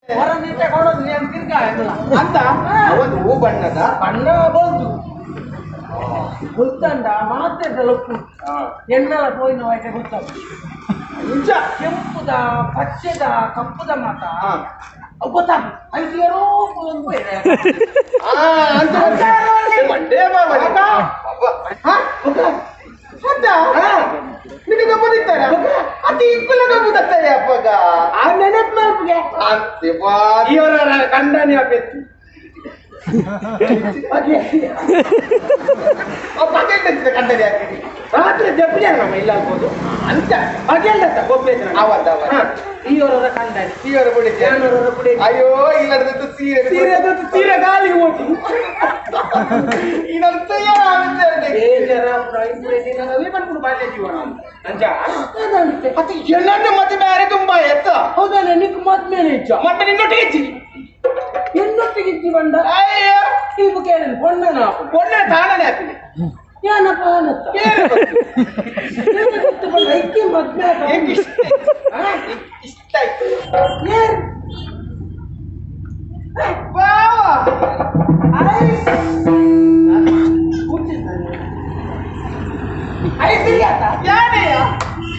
ಹೊರನಿಂದ ಕೊಡೋದು ಏನು ತಿರ್ಗಾಯ ಅಂತ ಅವನು ಹೂ ಬಣ್ಣದ ಬಣ್ಣ ಬಂದು ಗೊತ್ತಂಡ ಮಾತ್ರ ಲೊಪ್ಪು ಎಣ್ಣೆಲ್ಲ ಪೋಯಿನ ವಯಸ್ಸೆ ಗೊತ್ತಂಡ ನಿಜ ಕೆಂಪುದ ಪಚ್ಚೆದ ಕಪ್ಪುದ ಮಾತ ಗೊತ್ತಾಗ ಐತಿಯರೋ ನಿನಗೆ ಬರೀತಾರ ಅತಿ ಇಕ್ಕುಲ ಗಬ್ಬುದತ್ತಯ್ಯ ಅಪ್ಪಗ ಆ ನೆನಪು ಮಲ್ಪಿಗೆ ಅಂತೆ ಬಾ ಇವರ ಕಂಡನೆ ಅಪ್ಪೆತ್ತು ಬಗೆಂಡ ಕಂಡನೆ ಹಾಕಿರಿ ರಾತ್ರಿ ಜಪ್ಪಿಗೆ ನಮ್ಮ ಇಲ್ಲ ಆಗ್ಬೋದು ಅಂತ ಬಗೆಂಡ ಒಬ್ಬ ಅವತ್ತ ಈವರ ಕಂಡನೆ ಇವರ ಬುಡಿ ಜನರ ಬುಡಿ ಅಯ್ಯೋ ಇಲ್ಲದದ್ದು ಸೀರೆ ಸೀರೆ ಗಾಳಿಗೆ ಹೋಗಿ ಇನ್ನೊಂದು ಬೇಜಾರ ಬಂದ್ಬಿಡು ಬಾಲ್ಯ ಜೀವನ ಅಂಜ ಮತ್ತೆ ಎಲ್ಲಾನು ಮತ್ತೆ ಬೇರೆ ತುಂಬಾ ಎತ್ತ ಹೌದಲ್ಲ ನಿಕ್ ಮದ್ಮೇಲೆ ಇಚ್ಚ ಮತ್ತೆ ನಿನ್ನೊಟ್ಟಿಗೆ ಹೆಚ್ಚಿ ಎನ್ನೊಟ್ಟಿಗೆ ಇಚ್ಚಿ ಬಂದ ಅಯ್ಯೋ ಇವು ಕೇಳಿದ ಪೊಣ್ಣನ ಪೊಣ್ಣೆ ತಾಣನೆ ಹಾಕಿದೆ ಏನಪ್ಪ ಅನ್ನತ್ತ ಐಕ್ಯ ಮದ್ಮೆ ಇಷ್ಟ ಆಯ್ತು ಏನ್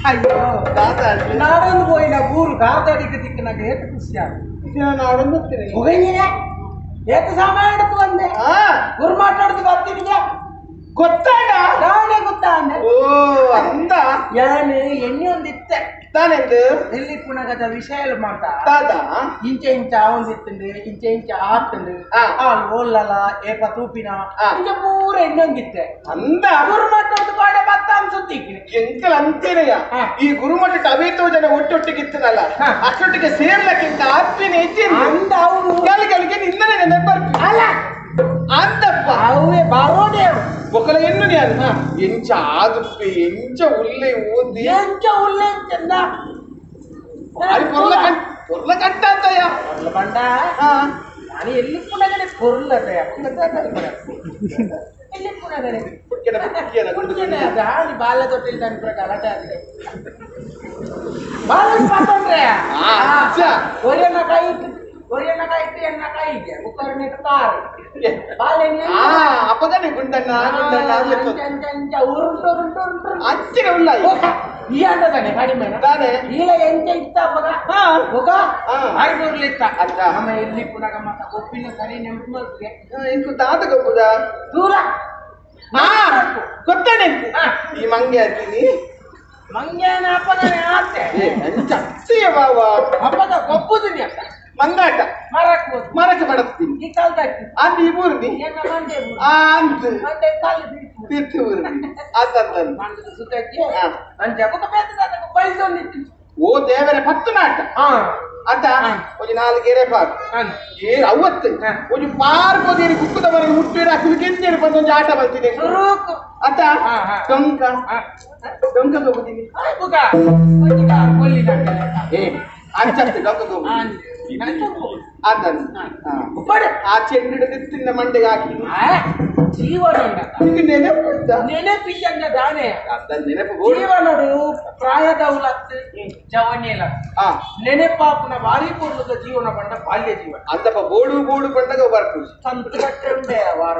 ಅಯ್ಯೋ ನಾಡೊಂದು పోయిన ఊరు గాదాడికి దిక్కునాక ఏత ఖుషియాడు ನಾಡೊಂದು ఏత సామాన్యడు వందే గురు మాట్లాడుతూ కత్తిగా ಗೊತ್ತಾಗ ನಾನೇ ಗೊತ್ತಾ ಓ ಅಂತ ಯಾನೆ ಎಣ್ಣೆ ಒಂದಿತ್ತೆ ತಾನೆಂದು ಎಲ್ಲಿ ಪುನಗದ ವಿಷಯలు మాట ತಾದ ಇಂಚೆ ಒಂದಿತ್ತಂಡು ಇಂಚೆ ಆತ್ತಂಡು ಓಲ್ಲಲ ಏಪ ತೂಪಿನ ಇಂಚೆ ಪೂರ ಎಣ್ಣೊಂದಿತ್ತೆ ಅಂದ ಗುರು ಮಾತಾಡ್ದು ಬಾಡೆ ಬತ್ತ ಅನ್ಸುತ್ತೀಗಿ ಎಂಕಲ್ ಅಂತೇನೆಯ ಈ ಗುರುಮಠ ಅವೇತೋ ಜನ ಒಟ್ಟೊಟ್ಟಿಗಿತ್ತನಲ್ಲ ಅಷ್ಟೊಟ್ಟಿಗೆ ಸೇರ್ಲಕ್ಕಿಂತ ಆತ್ಮೀಯ ಹೆಚ್ಚಿನ ಅಂದ ಅವನು ಗಳಿಗೆ ನಿಂದನೆ ನೆನಪರ್ಪಿ ಅಲ್ಲ ಅಂತಪ್ಪ ಅವೇ ಬಾರೋಡೆ ఒకల ఎన్ను నేను ఎంచ ఆదుప్పి ఎంచ ఉల్లి ఊది ಎಂಚ ಉಲ್ಲೆಂಚಂದ అది పొర్ల కట్టాతయ్య పొర్ల బండ అని ఎల్లి పునగనే పొర్లదయ్య ఎల్లి పునగనే ಕುಡ್ಕೆನೆ ದಾನಿ ಬಾಲ ತೊಟ್ಟಿಲ್ దాని ಪ್ರಕಾರ ಅಟಾದ್ರೆ ಬಾಲ ಪಾತಂದ್ರೆ ಒರಿಯನ್ನ ಇಟ್ಟು ಎನ್ನ ಕೈಗೆ ಉಕ್ಕರನೆ ಕಾರು ಬಾಲೆನೆ ಅಪ್ಪಗನೆ ಗುಂಡಣ್ಣ ಉರುಂಟು ಅಚ್ಚಿನ ಉಲ್ಲ ಈ ಅಂಟದಾನೆ ಕಡಿಮೆ ತಾನೆ ಈಗ ಎಂಚ ಇತ್ತ ಅಪ್ಪಗ ಹೋಗ 500 ಇತ್ತ ಅಲ್ಲ ನಮ್ಮ ಎಲ್ಲಿ ಪುನಗ ಮತ್ತ ಗೊಪ್ಪಿನ ಸರಿ ನೆಂಪು ಮಲ್ಪಿಗೆ ಇಂಕು ತಾತ ಗೊಬ್ಬುದ ದೂರ ಗೊತ್ತಾನೆ ಈ ಮಂಗೆ ಹಾಕಿನಿ ಮಂಗೇನ ಅಪ್ಪಗನೆ ಆತೆ ಚಚ್ಚಿಯ ಬಾವ ಅಪ್ಪಗ ಗೊಬ್ಬುದಿನಿ ಅಂತ ಮಂಗಾಟ ಮರಕ್ಕೆ ಬಡಸ್ತೀನಿ ಈ ಕಾಲ್ದಾಕಿ ಅಂದ್ ಈ ಊರ್ನಿ ಎನ್ನ ಮಂಡೆ ಅಂದ್ ಮಂಡೆ ಕಾಲು ತೀರ್ಥ ಊರ್ನಿ ಅದಂತ ಮಂಡದ ಸುತ್ತಕ್ಕೆ ಅಂಜ ಬುಕ ಬೇತದ ಬೈಸೊಂದಿತ್ತು ಓ ದೇವರ ಪತ್ತು ನಾಟ ಅಂತ ಒಂದು 4 ಎರೆ ಪಾರ್ ಅವತ್ತು ಒಂದು ಪಾರ್ ಹೋದೇರಿ ಕುಕ್ಕದ ಬರಲು ಹುಟ್ಟಿರ ಕುಲ್ಕೆಂದೇರಿ ಬಂದು ಒಂದು ಆಟ ಬರ್ತೀನಿ ಅಂತ ಟೊಂಕ ಹೋಗುತ್ತೀನಿ ಬುಕ ಕೊಲ್ಲಿ ಅಂಚತ್ತೆ ಡೊಂಕ ಅದನ್ನು ಆ ಚೆಂಡಿಡದಿತ್ತಿನ ಮಂಡೆಗೆ ಹಾಕಿ ಜೀವನ ನೆನಪಿಲ್ಲ ದಾನೆ ನೆನಪು ಜೀವನಡು ಪ್ರಾಯದ ಉಲತ್ತು ಜವನಿಯಲ ನೆನಪಾಪನ ಭಾರಿ ಪೂರ್ಣದ ಜೀವನ ಬಂಡ ಬಾಲ್ಯ ಜೀವನ ಅಂತಪ್ಪ ಬೋಡು ಬಂದಾಗ ಬರ್ತದೆ ಸಂತು ಗಟ್ಟೆ ಉಂಡೆ ವಾರ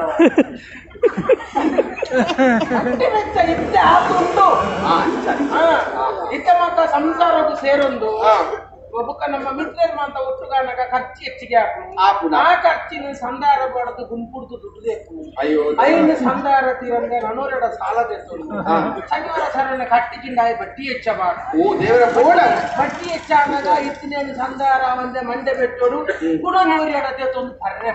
ಇತ್ತೆ ಆತುಂಟು ಇತ್ತ ಮಾತ್ರ ಸಂಸಾರಕ್ಕೂ ಸೇರೊಂದು ಒಬ್ಬಕ್ಕ ನಮ್ಮ ಮಿತ್ರರು ಮಾತ ಒಟ್ಟುಗಾನಗ ಖರ್ಚು ಹೆಚ್ಚಿಗೆ ಹಾಕು ಆ ಖರ್ಚಿನ ಸಂದಾರ ಬಡದು ಗುಂಪುಡ್ದು ದುಡ್ಡು ಬೇಕು ಐನು ಸಂದಾರ ತೀರಂಗ ನನೋರೆಡ ಸಾಲ ಬೇಕು ಶನಿವಾರ ಸರಣ ಕಟ್ಟಿಕಿಂಡ ಬಟ್ಟಿ ಹೆಚ್ಚಬಾರ್ದು ಓ ದೇವರ ಬೋಡ ಬಟ್ಟಿ ಹೆಚ್ಚಾಗ ಇತ್ತಿನೇನು ಸಂದಾರ ಒಂದೇ ಮಂಡೆ ಬೆಟ್ಟೋಡು ಕೂಡ ನೂರೆಡತೆ ತಂದು ಪರ್ರೆ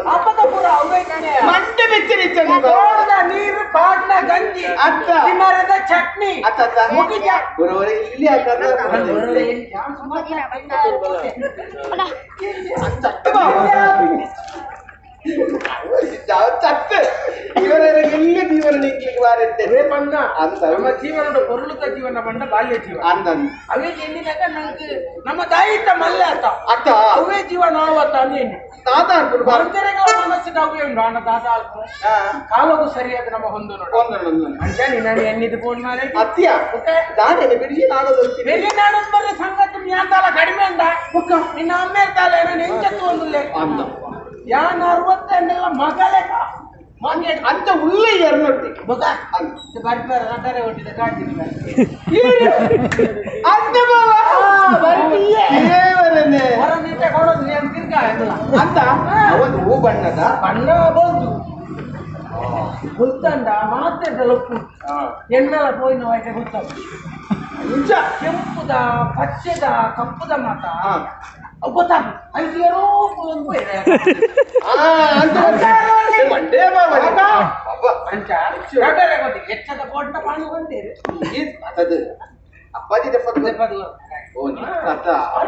ಅಪ್ಪದ ಪೂರ ಮಂಡೆ ಬೆಚ್ಚ ನೀರು ಪಾಡ್ನ ಗಂಜಿ ಅತ್ತ ಮರದ ಚಟ್ನಿ ಇಲ್ಲಿ ಚತ್ತೆ ಇವರೆಲ್ಲ ಜೀವನ ನಿಂಕ್ಲಿಕ್ಕೆ ಬಾರಿದ್ದೇವೆ ಬಣ್ಣ ಅಂತ ನಮ್ಮ ಜೀವನದ ಪೊರುಳುತ ಜೀವನ ಬಂಡ ಬಾಲ್ಯ ಜೀವನ ಅಂದನು ಅವೇ ಎಣ್ಣಿದಾಗ ನಂಗೆ ನಮ್ಮ ದಾಯಿತ ಮಲ್ಲೆ ಅತ್ತ ಅತ್ತ ಅವೇ ಜೀವನ ಆವತ್ತ ಅನ್ನೇನು ದಾದಾರ್ಪುಡು ಮನಸ್ಸಿಗೆ ಉಂಡು ಅಣ್ಣ ದಾದಾಲ್ಪು ಕಾಲೋಗು ಸರಿಯಾದ ನಮ್ಮ ಹೊಂದು ನೋಡು ಅಂಜಾನಿ ನಾನು ಎನ್ನಿದ್ದು ಫೋನ್ ಮಾಡಿ ಅತ್ಯ ದಾನೆ ಬಿಡಿಸಿ ನಾಡೋದು ಬೆಳಿ ನಾಡೋದು ಬರಲಿ ಸಂಗತಿ ಯಾಂತಾಲ ಕಡಿಮೆ ಅಂದ ನಿನ್ನ ಅಮ್ಮ ಇರ್ತಾಲ ನಾನು ಎಂಚತ್ತು ಒಂದಿಲ್ಲ ಯಾನ್ 62 ಮಗಳೇ ಅಂತ ಉಳ್ಳೆ ಎರನೊಟ್ಟಿ ಬರ್ತಾರೆ ರಟಾರೆ ಹೊಟ್ಟಿದೆ ಕಾಡ್ತೀನಿ ಅಂತ ಅಂತ ಅವನು ಹೂ ಬಣ್ಣದ ಬಣ್ಣ ಬೋದು ಗೊತ್ತಂಡ ಮಾತಾಡ ಎಣ್ಣೆಲ್ಲ ಪೋಯಿನ ವಯಸ್ಸೆ ಗೊತ್ತಂಡ ನಿಜ ಕೆಂಪುದ ಪಚ್ಚೆದ ಕಪ್ಪುದ ಮಾತ ಗೊತ್ತಾಗ ಐದು ಏನೋ ಎಚ್ಚದ ಕೊಟ್ಟ ಪಾಣಿ ಬಂದಿರಿ ಅದು ಅಪ್ಪಾಜಿ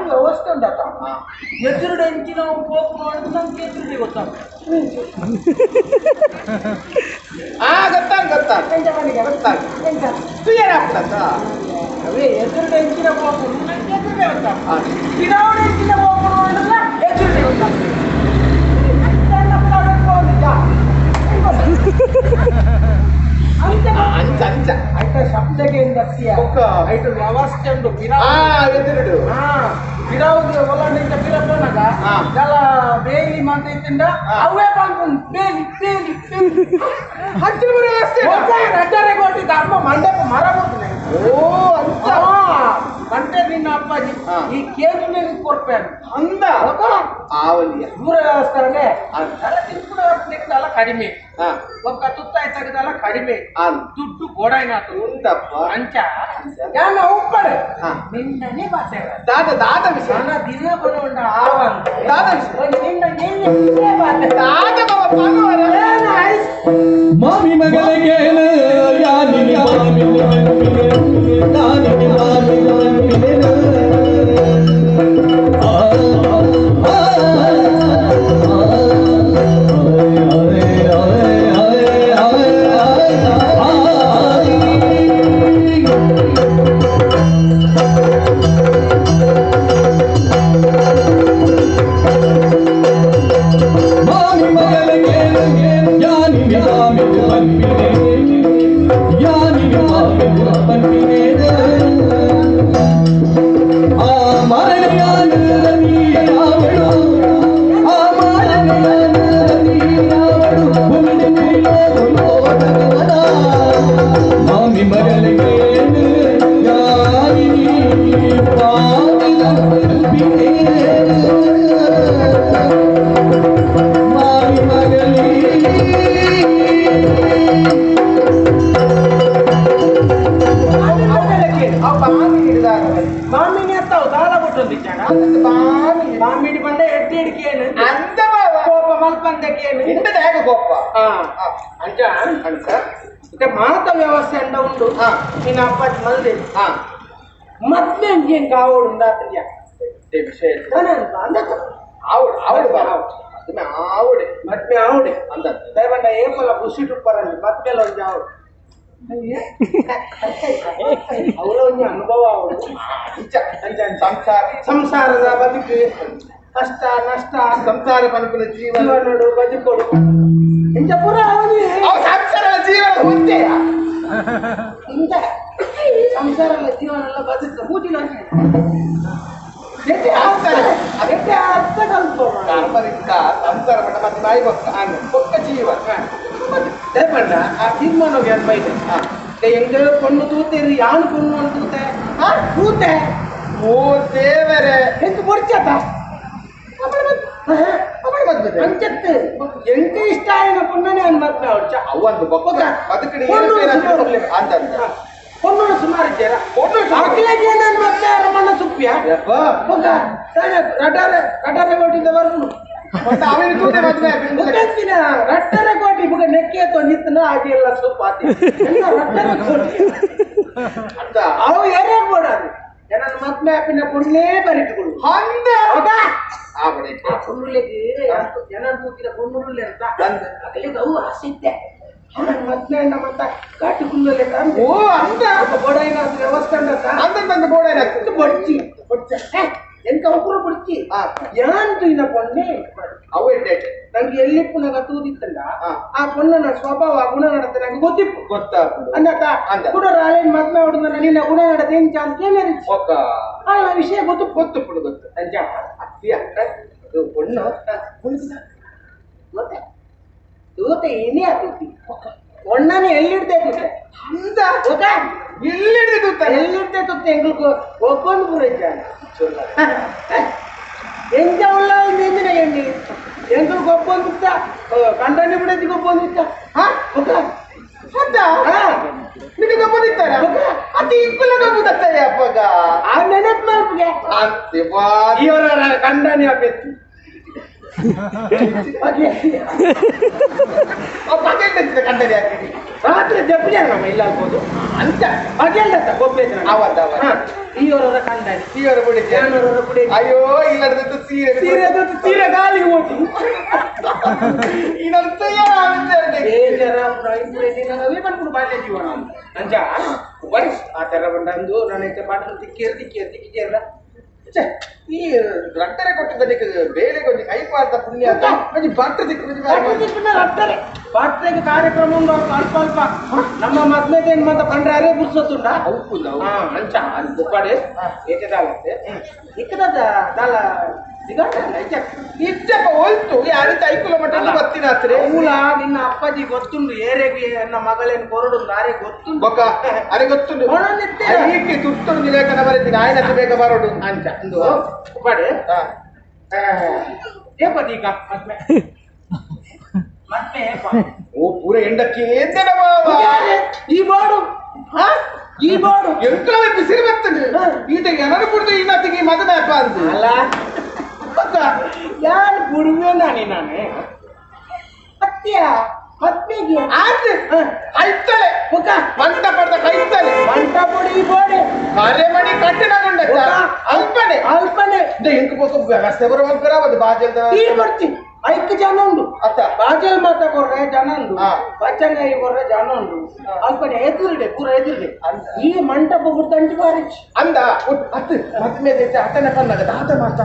ವ್ಯವಸ್ಥೆ ಉಂಟತ್ತ ಎದುರುಡು ಎಂಚಿನ ಹೋಗು ಮಾಡಿದ್ರೆ ನಮ್ಗೆ ಎದುರುಡಿ ಗೊತ್ತಾಗ ಅವೇ ಎದುರುಡು ಎಂಚಿನ ಹೋಗು ನಂಗೆ ಎದುರುಡೆ ಗೊತ್ತಾಗ ಗಿಡವಡೆ ಎಂಚಿನ ಹೋಗು ಮಾಡಿದ್ರೆ ಎದುರುಡೆ ಗೊತ್ತಾಗ ಆಯ್ತಾ ಶಬ್ದಕ್ಕೆ ಆಯ್ತು ವ್ಯವಸ್ಥೆ ಉಂಟು ಗಿಡವುದು ಒಲಂಡಿಂದ ಗಿಡಪ್ಪನಾಗ ಜಲ ಬೇಲಿ ಮಾತಿಂದ ಅವೇ ಬಂದು ಬೇಲಿ ಬೇಲಿ ಹಚ್ಚಿ ವ್ಯವಸ್ಥೆ ರಜರೆ ಕೊಟ್ಟಿದ್ದ ಅಮ್ಮ ಮಂಡಪ ಮರ ಕೊಡ್ತೀನಿ ಗಂಟೆ ನಿನ್ನ ಅಪ್ಪಾಜಿ ಈ ಕೇಂದ್ರ ಕೊಡ್ಪೆ ಅಂದ ಆವಲಿಯ ದೂರ ವ್ಯವಸ್ಥೆ ಎಲ್ಲ ಕಡಿಮೆ ಒಬ್ಬ ತುತ್ತಾಯಿ ತೆಗೆದಲ್ಲ ಕಡಿಮೆ ದುಡ್ಡು ಗೋಡಾಯ್ನಾತು ಉಂಟಪ್ಪ ಅಂಚ ಯಾನ ಉಪ್ಪಡೆ ನಿನ್ನನೇ ಬಾತೆ ದಾದ ದಾದ ವಿಷಯ ದಿನ ಬರೋಣ ಆವಂತ ದಾದ ವಿಷಯ ನಿನ್ನೇ ಬಾತೆ ದಾದ ಮಾಮಿ ಮಗಳಿಗೆ ಯಾನಿಗೆ ಮಾಮಿಡಿ ಬಂದ ಎಡ್ಡಿಡಿಕೇನು ಅಂದ ಕೋಪ ಮಲ್ಪಂದಕ್ಕೇನು ಇಂಟದ ಹೇಗೆ ಗೊಪ್ಪ ಅಂಚ ಮತ್ತೆ ಮಾತ ವ್ಯವಸ್ಥೆ ಅಂಡ ಉಂಟು ನಿನ್ನ ಅಪ್ಪಾಜಿ ಮಲ್ದೆ ಮತ್ತೆ ಏನ್ ಕಾವೋಡು ಉಂಟಾತಿದ್ಯಾ ವಿಷಯ ಆವಡು ಆವಡು ಅದನ್ನ ಆವಡೆ ಮತ್ತೆ ಆವಡೆ ಅಂತ ದಯವಂಡ ಏಪಲ್ಲ ಬುಸಿ ಟುಪ್ಪರಲ್ಲಿ ಮತ್ತೆ ಒಂದು ಆವಡು ಅವಳ ಒಂದು ಅನುಭವ ಅವಳು ಸಂಸಾರದ ಬದುಕು ಕಷ್ಟ ನಷ್ಟ ಸಂಸಾರ ಬದುಕಿನ ಜೀವನ ನೋಡು ಬದುಕೊಡು ಇಂಥ ಪುರ ಸಂಸಾರ ಜೀವನ ಹುದ್ದೆ ಇಂಥ ಸಂಸಾರದ ಜೀವನ ಎಲ್ಲ ಬದುಕು ಮೂತಿನ ಅರ್ಥ ಕಲ್ಪ ಸಂಸಾರ ಮಟ್ಟ ಮತ್ತೆ ಬಾಯಿ ಪೊಕ್ಕ ಜೀವನ ದಯಪಂಡ ಆ ತೀರ್ಮಾನಕ್ಕೆ ಏನು ಬೈದೆ ಎಂಗೆ ಪೊಣ್ಣು ತೂತೇರಿ ಯಾನು ಪೊಣ್ಣು ಅಂತ ತೂತೆ ಓ ದೇವರೇ ಎಂತ ಮುರ್ಚತ ಅಂಚತ್ತು ಎಂತ ಇಷ್ಟ ಆಯ್ನ ಪೊಣ್ಣನೇ ಅನ್ ಮತ್ತೆ ಅವಳ ಅವಂದು ಬದುಕಡಿ ಪೊಣ್ಣು ಸುಮಾರು ಇದ್ದಾರ ಮಕ್ಕಳಿಗೆ ನಾನು ಮತ್ತೆ ರಮಣ ಸುಪ್ಪಿಯ ರಟಾರೆ ಕೊಟ್ಟಿದ್ದ ಬರ್ನು ರಟ್ಟರೆ ಕೋಟಿ ಬುಗ ನೆಕ್ಕೆ ತೊಂದಿತ್ತನ ಹಾಗೆ ಎಲ್ಲ ಸೊಪ್ಪು ರಟ್ಟರೆ ಕೋಟಿ ಅವು ಯಾರೇ ಕೊಡೋದು ನನ್ನ ಮದ್ಮೆ ಆಪಿನ ಪುಣ್ಯೇ ಬರಿಟ್ಕೊಳ್ಳು ಪುಣ್ಣುಲಿಗೆ ಜನ ತೂಕಿದ ಪುಣ್ಣುರುಳ್ಳಿ ಅಂತ ಅಲ್ಲಿಗೆ ಅವು ಹಸಿದ್ದೆ ಮದ್ಮೆ ಅಣ್ಣ ಮತ್ತ ಕಾಟಿ ಕುಂದಲೆ ಓ ಅಂತ ಬೋಡೈನ ವ್ಯವಸ್ಥೆ ಅಂತ ಬೋಡೈನ ಬಡ್ಚಿ ಎಂತ ಒಬ್ಬರು ಬಿಡ್ತಿ ಯಾಂತು ಇನ್ನ ಪೊಣ್ಣೆ ಅವೇ ನಂಗೆ ಎಲ್ಲಿಪ್ಪುನಾಗ ತೂದಿತ್ತಲ್ಲ ಆ ಪೊಣ್ಣನ ಸ್ವಭಾವ ಗುಣ ನಡತೆ ನಂಗೆ ಗೊತ್ತಿಪ್ಪು ಗೊತ್ತಾಗ್ತದೆ ಅಂದ ಕೂಡ ರಾಯನ್ ಮದ್ಮೆ ಹೊಡೆದ ನಿನ್ನ ಗುಣ ನಡತೆ ಏನ್ ಚಾನ್ಸ್ ಏನೇನು ಆ ವಿಷಯ ಗೊತ್ತು ಅಂಜ ಅತ್ತಿ ಅಕ್ಕ ಅದು ಪೊಣ್ಣು ಮತ್ತೆ ತೂತೆ ಏನೇ ಆತೂತಿ ಒಣ್ಣನೆ ಎಲ್ಲಿಡ್ದೆ ತೂತೆ ಅಂತ ಗೊತ್ತಾ ಎಲ್ಲಿಡ್ದೆ ತೂತೆ ಎಂಗ್ಳಿಗೆ ಒಕ್ಕೊಂದು ಪೂರೈಜಾನ ಎಂತ ಉಳ್ಳ ಎಂದಿನ ಎಣ್ಣಿ ಎಂಗ್ಳು ಗೊಬ್ಬೊಂದಿತ್ತ ಕಂಡನಿ ಬಿಡದಿ ಗೊಬ್ಬೊಂದಿತ್ತ ನಿನಗೆ ಗೊಬ್ಬರಿದ್ದಾರೆ ಅತಿ ಇಕ್ಕುಲ ಗೊಬ್ಬುತ್ತಾರೆ ಅಪ್ಪಗ ಆ ನೆನಪು ಮಲ್ಪಿಗೆ ಇವರ ಕಂಡನಿ ಅಪ್ಪೆತ್ತು ಕಂಡನಿ ಹಾಕಿ ರಾತ್ರಿ ಜಪ್ಪಿದೆ ನಮ್ಮ ಇಲ್ಲ ಆಗ್ಬೋದು ಅಂತ ಬಗೆಲ್ಲ ಗೊಬ್ಬರ ಇವರ ಕಂಡನಿ ಸೀರೆ ಬಿಡಿ ಅಯ್ಯೋ ಇಲ್ಲದ ಸೀರೆ ಗಾಲಿಗೆ ಹೋಗಿ ಇನ್ನೊಂದು ಬಂದ್ಬಿಡು ಬಾಲ್ಯ ಜೀವನ ಅಂಜ ಬರೀ ಆ ತರ ಬಂದು ನನ್ನ ಪಾಠ ತಿಕ್ಕಿರಲ್ಲ ಈ ರಟ್ಟರೆ ಕೊಟ್ಟಿದ್ದಕ್ಕೆ ಬೇರೆ ಕೊಂಚ ಕೈಪಾರ್ದ ಪುಣ್ಯ ಅಂತ ಭಟ್ರ ಪಾತ್ರೆಗೆ ಕಾರ್ಯಕ್ರಮ ಅಲ್ಪ ಅಲ್ಪ ನಮ್ಮ ಮದ್ಮೆದೇನ್ ಮಾತ ಕಂಡ್ರೆ ಅರೇ ಬುರ್ಸತ್ತುಂಡ ಅಂಚ ಅದು ಪಡೆ ಏತದಾಗತ್ತೆ ಇಕ್ಕದ ದಾಲ ಇದ್ದಪ್ಪ ಹೋಯ್ತು ಯಾರಿತ ಐಕುಲ ಮಟ್ಟ ಬರ್ತೀನಿ ಹತ್ರ ಮೂಲ ನಿನ್ನ ಅಪ್ಪಾಜಿ ಗೊತ್ತುಂಡು ಏರೆಗೆ ನನ್ನ ಮಗಳೇನು ಕೊರಡು ಅರೆ ಗೊತ್ತುಂಡು ಬೊಕ್ಕ ಅರೆ ಗೊತ್ತುಂಡು ಹೀಗೆ ತುರ್ತುಂಡು ನಿಲೇಖನ ಬರೀತೀನಿ ಆಯ್ನ ಬೇಗ ಬರೋಡು ಅಂಚ ಒಂದು ಪಡೆ ಏಪದೀಗ ಮತ್ತೆ ಓ ಪೂರ ಎಂಡಕ್ಕೆ ಈ ಬೋಡು ಎಂಕಲ ಬಿಸಿರು ಬರ್ತದೆ ಈತ ಏನಾರು ಕುಡ್ದು ಇನ್ನತ್ತಿಗೆ ಮದುವೆ ಅಪ್ಪ ಅಂತ ಅಲ್ಲ ಯಾರು ಗುರುವೆ ನಾನು ಹತ್ಯ ಪತ್ನಿಗೆ ಕೈತಲೆ ಮಂಟ ಪಡ್ದ ಕೈತಲೆ ಮಂಟ ಪೊಡಿ ಈ ಬೋಡೆ ಕಾರ್ಯ ಮಾಡಿ ಕಟ್ಟಿನಗೊಂಡ ಅಲ್ಪನೆ ಇಂಕ ಬೇಕು ವ್ಯವಸ್ಥೆ ಬರುವಂತರ ಒಂದು ಬಾಜಲ್ದ ಈ ಬರ್ತೀನಿ ಐಕ್ ಜನ ಉಂಡು ಅತ್ತ ಬಾಜಲ್ ಮಾತ ಕೊರ್ರೆ ಜನ ಉಂಡು ಬಚ್ಚಂಗಾಯಿ ಕೊರ್ರೆ ಜನ ಉಂಡು ಅಲ್ಪನೆ ಎದುರುಡೆ ಪೂರ ಎದುರುಡೆ ಈ ಮಂಟಪ ಗುರ್ದಂಚು ಬಾರಿ ಅಂದ ಹತ್ತು ಮದ್ಮೆ ಅಟ್ಟನೆ ಪನ್ನಗ ದಾತ ಮಾತ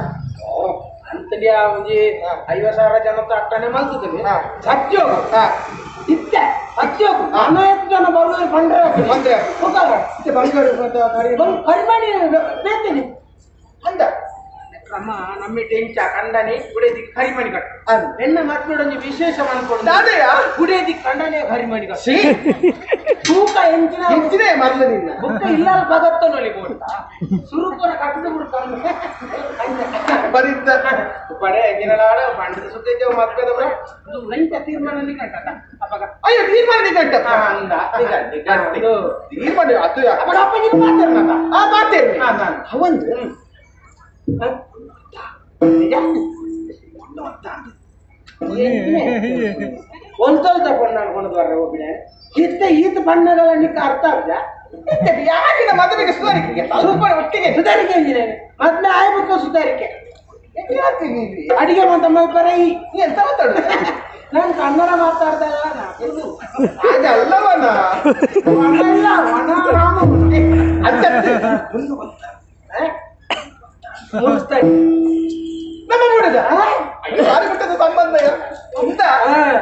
ಅಂತಲಿಯ ಒಂಜಿ 50,000 ಜನ ಅಟ್ಟನೆ ಮಲ್ತದೆ ಸತ್ಯೋಗ ಇತ್ತ ಸತ್ಯೋಗ 40 ಜನ ಬರುವುದು ಬಂದ್ರೆ ಕರಿಮಣಿ ಬೇತೇನೆ ಅಂದ ಕ್ರಮ ನಮ್ಮಿಟ್ಟು ಎಂಚ ಕಂಡನೆ ಗುಡೇದಿ ಕರಿಮಣಿ ಕಟ್ಟು ಎನ್ನ ಮಕ್ಕಳೊಂದು ವಿಶೇಷ ಅನ್ಕೊಂಡು ಗುಡೇದಿ ಕಂಡನೆ ಕರಿಮಣಿ ಕಟ್ಟು ತೂಕ ಎಂಚಿನ ಮರಲ ನಿನ್ನ ಬುಕ್ಕ ಇಲ್ಲ ಭಗತ್ತನೊಳಿ ಬೋಟ ಸುರುಪುರ ಕಟ್ಟದು ಬಿಡ್ಕೊಂಡು ಬರಿದ್ದ ಬಡೆ ಗಿರಳಾಡ ಬಂಡದ ಸುತ್ತಿದ್ದೇವೆ ಮಕ್ಕಳದವ್ರ ಇದು ಎಂತ ತೀರ್ಮಾನ ನಿಗಂಟ ಅವಾಗ ಅಯ್ಯೋ ತೀರ್ಮಾನ ನಿಗಂಟ ಅಂದ ತೀರ್ಮಾನ ಅದು ಅವಾಗ ಅಪ್ಪ ನೀವು ಮಾತಾಡ್ನಂದ ಮಾತೇನೆ ಅವಂದು ಒಂದ್ಸಲ ತಗೊಂಡು ಅನ್ಕೊಂಡು ಬರ್ರೆ ಒಬ್ಬನೇ ಈತ ಬಣ್ಣಗಳ ಅರ್ಥ ಆಗ್ದ ಯಾರಿನ ಮದುವೆಗೆ ಸುಧಾರಿಕೆಗೆ ಸ್ವಲ್ಪ ಒಟ್ಟಿಗೆ ಸುಧಾರಿಕೆ ಎಂಜಿನೇನೆ ಮದ್ಮೆ ಆಯ್ಬೇಕು ಸುಧಾರಿಕೆ ಅಡಿಗೆ ಮಾತ ಮಲ್ಪರ ಎಂತ ಮಾತಾಡು ನಾನು ಕನ್ನಡ ಮಾತಾಡ್ದಲ್ಲ ಅದಲ್ಲವನ ವನರಾಮ ಮುಗಿಸ್ತಾನೆ ನಮ್ಮ ಮೂಡದ ಯಾರಿಗುಟ್ಟದ ಸಂಬಂಧ ಅಂತ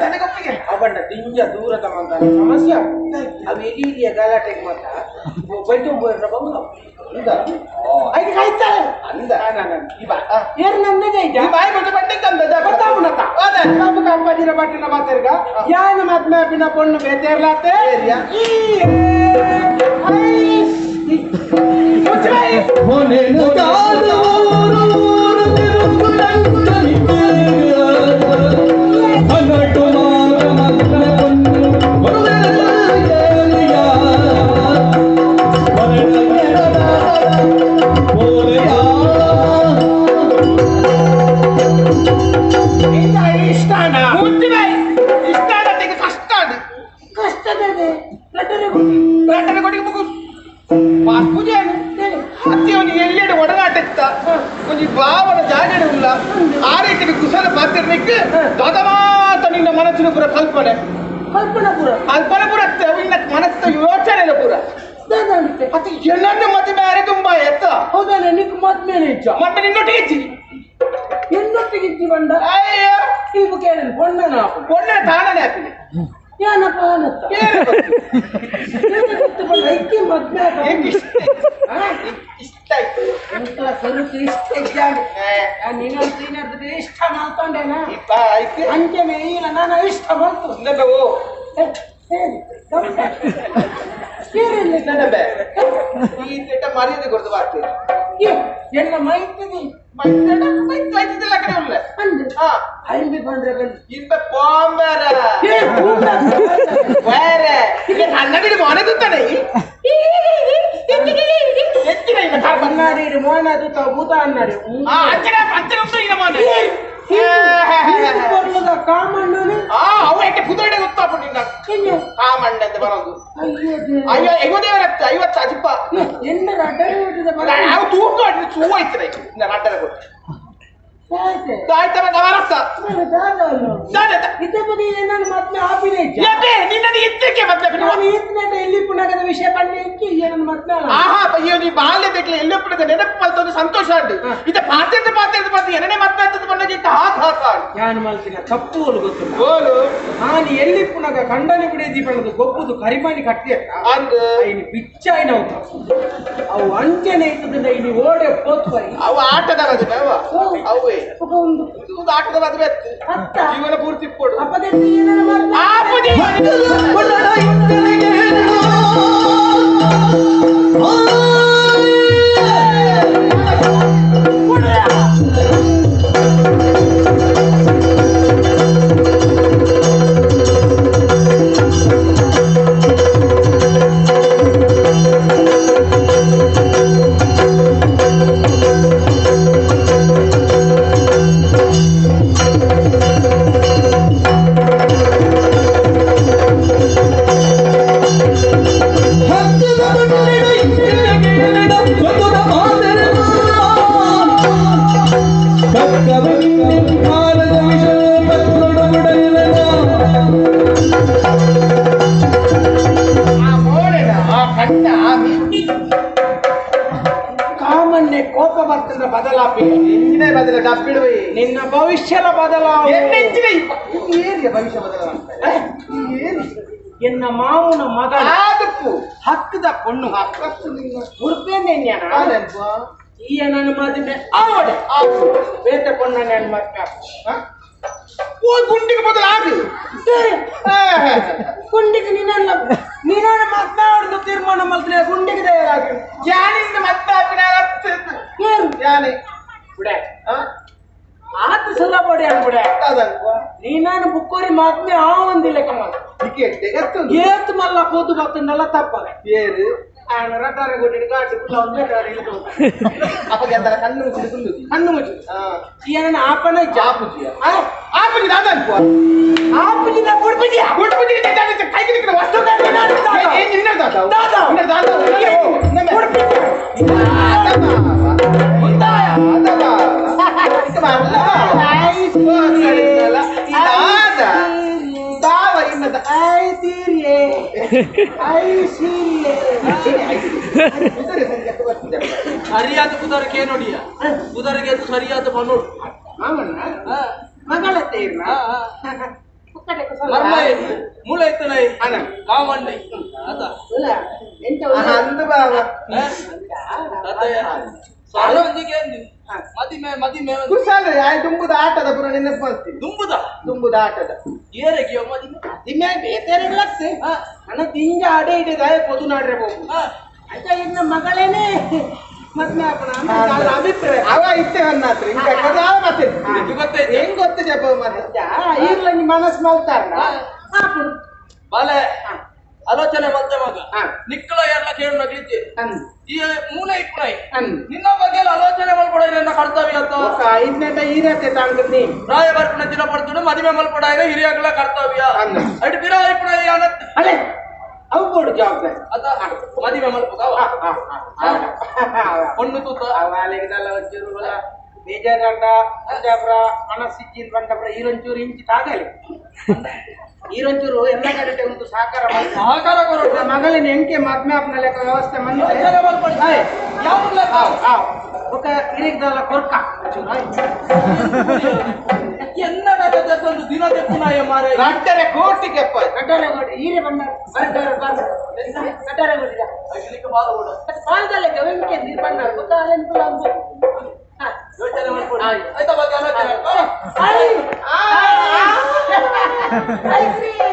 ನನಗೊಪ್ಪಿಗೆ ಅವಣ್ಣ ದಿಂಜ ದೂರದ ಮಾತ ಸಮಸ್ಯೆ ಅವು ಎಲ್ಲಿಯ ಗಲಾಟೆಗೆ ಮಾತ ಬೈತು ಬಂಗ ಐದು ಕಾಯ್ತಾರೆ ಅಂದ ಏರ್ ನನ್ನದೇ ಇದ್ದ ಬಾಯಿ ಬಿಟ್ಟು ಬಟ್ಟೆ ತಂದದ ಬರ್ತಾವುನತ ನಮ್ಮ ಕಂಪನಿರ ಬಟ್ಟಿನ ಮಾತಾರ್ಗ ಯಾನ ಮದ್ಮೆ ಅಪ್ಪಿನ ಪೊಣ್ಣು ಬೇತೇರ್ಲಾತೆ ಎಲ್ಲೆಡೆ ಒಡನಾಟ ಕೊಂಚ ಭಾವನ ಜಾಗಡೆ ಉಲ್ಲ ಆ ರೀತಿ ಕುಶಲ ಪಾತ್ರನಿಕ್ಕೆ ದೊಡ್ಡಮಾತ ನಿನ್ನ ಮನಸ್ಸಿನ ಪುರ ಕಲ್ಪನೆ ಕಲ್ಪನಾ ಪುರ ಕಲ್ಪನೆ ಪುರ ನಿನ್ನ ಮನಸ್ಸಿನ ಯೋಚನೆ ಪುರ ಮತ್ತೆ ಎಲ್ಲಾನು ಮತ್ತೆ ಬೇರೆ ತುಂಬಾ ಎತ್ತ ಹೌದಲ್ಲ ನಿಕ್ ಮದ್ಮೇಲೆ ಇಚ್ಚ ಮತ್ತೆ ನಿನ್ನೊಟ್ಟಿಗೆ ಇಚ್ಚಿ ಎನ್ನೊಟ್ಟಿಗೆ ಇಚ್ಚಿ ಬಂದ ಅಯ್ಯ ಇವು ಕೇಳಿ ಬೊಣ್ಣನ ಒಳ್ಳೆ ತಾಣನೆ ಹಾಕಿದೆ ಏನಪ್ಪ ಅನ್ನತ್ತ ಐಕಿ ಮದ್ಮೆ ಇಷ್ಟ ಆಯ್ತು ಎಂತ ಸ್ವಲ್ಪ ಇಷ್ಟ ಇದ್ದಾನೆ ನೀನೊಂದು ತಿನ್ನೋದು ಇಷ್ಟ ಮಾಡ್ಕೊಂಡೇನ ಆಯ್ತು ಅಂಜನೆ ಇಲ್ಲ ನಾನು ಇಷ್ಟ ಮಾಡ್ತು ನಾವು ಈ ತಿಟ್ಟ ಮರ್ಯಾದೆ ಕೊಡ್ತು ಬಾರ್ತಿ ಎಲ್ಲ ಮೈತಿನಿ ಮೈತಿಲ್ಲ ಕಡೆ ಉಳ್ಳೆ ಐಂಬಿ ಬಂದ್ರೆ ಇಂದ ಬಾಂಬರ ಬೇರೆ ಈಗ ಕನ್ನಡಿ ಮೊನೆದುತ್ತಾನೆ ಕನ್ನಡಿ ಮೋನದು ಭೂತ ಅನ್ನಡಿ ಕಾಮಣ್ಣನು ಅವು ಎಕ್ಕೆ ಪುದೋಡೆ ಗೊತ್ತಾಪ ನಿನ್ನ ಕಾಮಣ್ಣ ಅಂತ ಬರೋದು ಅಯ್ಯೋ ಎಗೋದೇವರತ್ತ 50 ಅಜಿಪ್ಪ ಎನ್ನ ರಡ್ಡ ನಾವು ತೂಕ ಚೂ ಆಯ್ತು ರಡ್ಡರ ಕೊಟ್ಟು ವಿಷಯ ಬಾಲ್ಯ ಬೇಕಲ್ಲ ಎಲ್ಲ ನೆನಪು ಮಲ್ತೊಂದು ಸಂತೋಷ ಉಂಟು ಇದ ಪಾತ್ರೆ ಎರಡನೇ ಮತ್ತೆ ಬಂದ ನಾನು ಮಲ್ತಿನ ತಪ್ಪು ಗೊತ್ತು ಗೋಲು ನಾನು ಎಲ್ಲಿ ಪುನಗ ಕಂಡನೆ ಬಿಡಿದಿ ಬೆಳೆದು ಗೊಬ್ಬುದು ಕರಿಮಾನಿ ಕಟ್ಟಿ ಇನ್ನು ಬಿಚ್ಚಾಯಿನ ಅವು ಅಂಚನೆ ಇದ್ದದಿಂದ ಇಲ್ಲಿ ಓಡೆ ಪೋತ್ವೈ ಅವು ಆಟದ ಅವೇ ಒಂದು ಆಟದ ಮದುವೆ ಜೀವನ ಪೂರ್ತಿ ಕೊಡು ಕಾಮನ್ನೇ ಕೋಪ ಬರ್ತದ ಬದಲಾಪಿ ಬದಲ ಡಬ್ಬಿಡುವೆ ನಿನ್ನ ಭವಿಷ್ಯದ ಬದಲಾವ ಭವಿಷ್ಯ ಬದಲ ಎನ್ನ ಮಾವನ ಮಗ ಆದಪ್ಪು ಹಕ್ಕದ ಪೊಣ್ಣು ಉರ್ಪೇನೆ ಈಯ ನನ್ನ ಮದುವೆ ಆವಡೆ ಬೇಟ ಪೊಣ್ಣ ನನ್ನ ಮಕ್ಕ ಗುಂಡಿಗೆ ಬದಲು ಆಗಿ ಗುಂಡಿಗೆ ನೀನನ್ನ ಮಾತನಾಡುದು ತೀರ್ಮಾನ ಮಾಡ್ತೀನಿ ಗುಂಡಿಗೆ ತಯಾರಾಗಿ ಜಾನಿಂದ ಮತ್ತೆ ಜಾನಿ ಬಿಡೆ ಆತ ಸಲ ಬಡಿ ಅನ್ಬಿಡೆ ನೀನಾನು ಬುಕ್ಕೋರಿ ಮಾತ್ಮೆ ಆ ಒಂದಿಲ್ಲ ಕಮ್ಮ ಏತ್ ಮಲ್ಲ ಕೂತು ಬರ್ತನಲ್ಲ ತಪ್ಪಾಗ ಏರು ರಟಾರೆ ಕೊಟ್ಟಿಟ್ಟು ಗಾಡಿ ಅಪ್ಪ ಕಣ್ಣು ಮುಚ್ಚಿಡು ಕಣ್ಣು ಮುಚ್ಚಿ ಏನ ಆಪನ ಆಪುಜಿ ಆಪುಜಿ ದಾದನ್ಪು ಆಪುಜಿ ನಾ ಕೊಡ್ಬಿದ್ಯಾ ಕೊಡ್ಬಿದ್ದಿ ಕೈ ಕಿಡಿಕಿನ ವಸ್ತು ನಿನ್ನ ದಾದ ದಾದ ನಿನ್ನ ದಾದ ಸರಿಯಾದ ಕುದರಕ್ಕೆ ನೋಡಿಯ ಕುದರಿಗೆ ಸರಿಯಾದ ಮನೋಡು ಮಗಳತ್ತೆ ಮೂಳೆ ಇತ್ತನ ಕಾಮಣ್ಣೆ ಅದ ಎಂತ ಅಂದ ಬಾಬಾ ಮದಿಮೆ ಕುಶಾಲ ದುಂಬುದ ಆಟದ ಪುರ ನೆನಪು ಮಾಡ್ತೀನಿ ದುಂಬುದ ಆಟದ ಏರೆಗೆ ಮದಿಮೆ ಬೇತೆರೆಗಳಾಗ್ತೆ ಅಣ್ಣ ತಿಂಜ ಅಡೆ ಇಡಿದ ಪೊದು ನಾಡ್ರೆ ಹೋಗು ಆಯ್ತಾ ಇನ್ನ ಮಗಳೇನೆ ಮದ್ಮೆ ಹಾಕೋಣ ಅಭಿಪ್ರಾಯ ಅವ ಇಷ್ಟೇ ಅನ್ನತ್ರಿ ಮತ್ತೆ ಗೊತ್ತೈತೆ ಹೆಂಗ್ ಗೊತ್ತು ಜಪ ಮತ್ತೆ ಈಗಲ ನಿಮ್ಮ ಮನಸ್ಸು ಮಾಡ್ತಾರಲ್ಲ ಬಾಲೆ ಆಲೋಚನೆ ಮತ್ತೆ ಮಗ ನಿಕ್ಕಳ ಎಲ್ಲ ಕೇಳು ನಗೀತಿ ಈ ಮೂಲೆ ಇಪ್ಪೈ ನಿನ್ನ ಬಗ್ಗೆ ಆಲೋಚನೆ ಮಲ್ಪಡ ನನ್ನ ಕರ್ತವ್ಯ ಅಂತ ಐದನೇಟ ಹೀರತೆ ತಾಂಡ್ರಿ ಪ್ರಾಯ ಬರ್ಪಣ ದಿನ ಪಡ್ತು ಮದುವೆ ಮಲ್ಪಡ ಹಿರಿಯಾಗಲ ಕರ್ತವ್ಯ ಅಡ್ ಬಿರ ಇಪ್ಪಣ ಅಲೆ ಅವು ಕೊಡು ಜವಾಬ್ದಾರಿ ಅದ ಮದುವೆ ಮಲ್ಪದ ಹೊಣ್ಣು ತೂತ ಅವಾಲಿಗೆಲ್ಲ ವಜ್ಜರು ಬೇಜಾರಂಡ ಅಂಜಾಬ್ರ ಮನಸ್ಸಿಜ್ಜಿನ್ ಬಂಡಬ್ರ ಈರೊಂಚೂರು ಇಂಚಿ ತಾಗಲಿ ಈರೊಂಚೂರು ಎಲ್ಲ ಕಡೆ ಒಂದು ಸಹಕಾರ ಕೊಡು ಮಗಳಿನ ಎಂಕೆ ಮದ್ಮೆ ಆಪ್ನ ಲೆಕ್ಕ ವ್ಯವಸ್ಥೆ ఒక ఇరిగ్దల కొర్క ಎನ್ನಡದೊಂದು ದಿನ ತೆಪ್ಪುನಾಯ ಮಾರೆ ಗಡ್ಡರೆ ಕೋಟಿ ಕೆಪ್ಪ ಗಡ್ಡರೆ ಕೋಟಿ ಈರೆ ಬಂದ ಗಡ್ಡರೆ ಕೋಟಿ ಅಗಲಿಕ್ಕೆ ಬಾಳ ಕೂಡ ಪಾಲ್ದಲೆ ಗವೆಂಕೆ ನಿರ್ಬಂಧ ಗೊತ್ತಾಗಲ್ಲ ಅಂಬು ಯೋಚನೆ ಮಾಡ್ಕೊಳ್ಳಿ ಆಯ್ತಾ ಬಗ್ಗೆ ಆಲೋಚನೆ ಐ